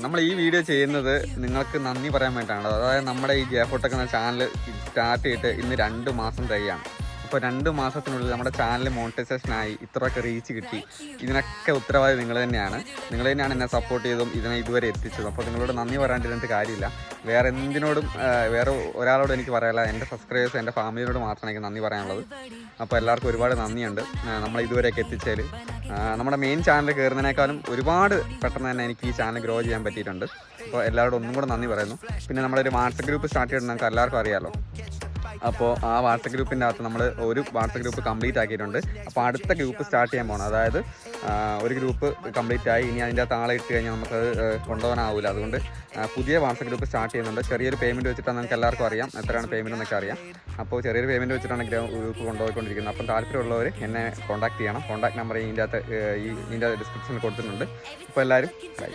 നമ്മൾ ഈ വീഡിയോ ചെയ്യുന്നത് നിങ്ങൾക്ക് നന്ദി പറയാൻ വേണ്ടിയിട്ടാണ്. അതായത് നമ്മുടെ ഈ ജെഫോടെക് എന്ന ചാനൽ സ്റ്റാർട്ട് ചെയ്തിട്ട് ഇന്ന് 2 മാസം തികയാണ്. അപ്പോൾ 2 മാസത്തിനുള്ളിൽ നമ്മുടെ ചാനൽ മോണിറ്റൈസേഷനായി ഇത്രയൊക്കെ റീച്ച് കിട്ടി. ഇതിനൊക്കെ ഉത്തരവാദി നിങ്ങൾ തന്നെയാണ് എന്നെ സപ്പോർട്ട് ചെയ്തതും ഇതിനെ ഇതുവരെ എത്തിച്ചതും. അപ്പോൾ നിങ്ങളോട് നന്ദി പറയാണ്ടിരുന്നിട്ട് കാര്യമില്ല. വേറെ എന്തിനോടും വേറെ ഒരാളോട് എനിക്ക് പറയാനില്ല. എൻ്റെ സബ്സ്ക്രൈബേഴ്സ്, എൻ്റെ ഫാമിലിയോട് മാത്രമാണ് എനിക്ക് നന്ദി പറയാനുള്ളത്. അപ്പോൾ എല്ലാവർക്കും ഒരുപാട് നന്ദിയുണ്ട് നമ്മൾ ഇതുവരെയൊക്കെ എത്തിച്ചതിൽ. നമ്മുടെ മെയിൻ ചാനൽ കയറുന്നതിനേക്കാളും ഒരുപാട് പെട്ടെന്ന് തന്നെ എനിക്ക് ഈ ചാനൽ ഗ്രോ ചെയ്യാൻ പറ്റിയിട്ടുണ്ട്. അപ്പോൾ എല്ലാവരോടും ഒന്നും കൂടെ നന്ദി പറയുന്നു. പിന്നെ നമ്മളൊരു വാട്സപ്പ് ഗ്രൂപ്പ് സ്റ്റാർട്ട് ചെയ്തിട്ട് നമുക്ക് എല്ലാവർക്കും അറിയാമല്ലോ. അപ്പോൾ ആ വാട്സപ്പ് ഗ്രൂപ്പിൻ്റെ അകത്ത് നമ്മൾ ഒരു വാട്സപ്പ് ഗ്രൂപ്പ് കംപ്ലീറ്റ് ആക്കിയിട്ടുണ്ട്. അപ്പോൾ അടുത്ത ഗ്രൂപ്പ് സ്റ്റാർട്ട് ചെയ്യാൻ പോകണം. അതായത് ഒരു ഗ്രൂപ്പ് കംപ്ലീറ്റ് ആയി, ഇനി അതിൻ്റെ അകത്ത് ആളെ ഇട്ട് കഴിഞ്ഞാൽ നമുക്കത് കൊണ്ടുപോകാനാവില്ല. അതുകൊണ്ട് പുതിയ വാട്സപ്പ് ഗ്രൂപ്പ് സ്റ്റാർട്ട് ചെയ്യുന്നുണ്ട്. ചെറിയൊരു പേയ്മെൻറ്റ് വെച്ചിട്ടാണ് നമുക്ക് എല്ലാവർക്കും അറിയാം എത്രയാണ് പേയ്മെൻറ്റ് എന്നൊക്കെ അറിയാം. അപ്പോൾ ചെറിയൊരു പേയ്മെൻറ്റ് വെച്ചിട്ടാണ് ഗ്രൂപ്പ് കൊണ്ടുപോയിക്കൊണ്ടിരിക്കുന്നത്. അപ്പം താല്പര്യമുള്ളവർ എന്നെ കോൺടാക്ട് ചെയ്യണം. കോൺടാക്ട് നമ്പർ ഇതിൻ്റെ അകത്ത് ഡിസ്ക്രിപ്ഷനിൽ കൊടുത്തിട്ടുണ്ട്. അപ്പോൾ എല്ലാവരും ബൈ.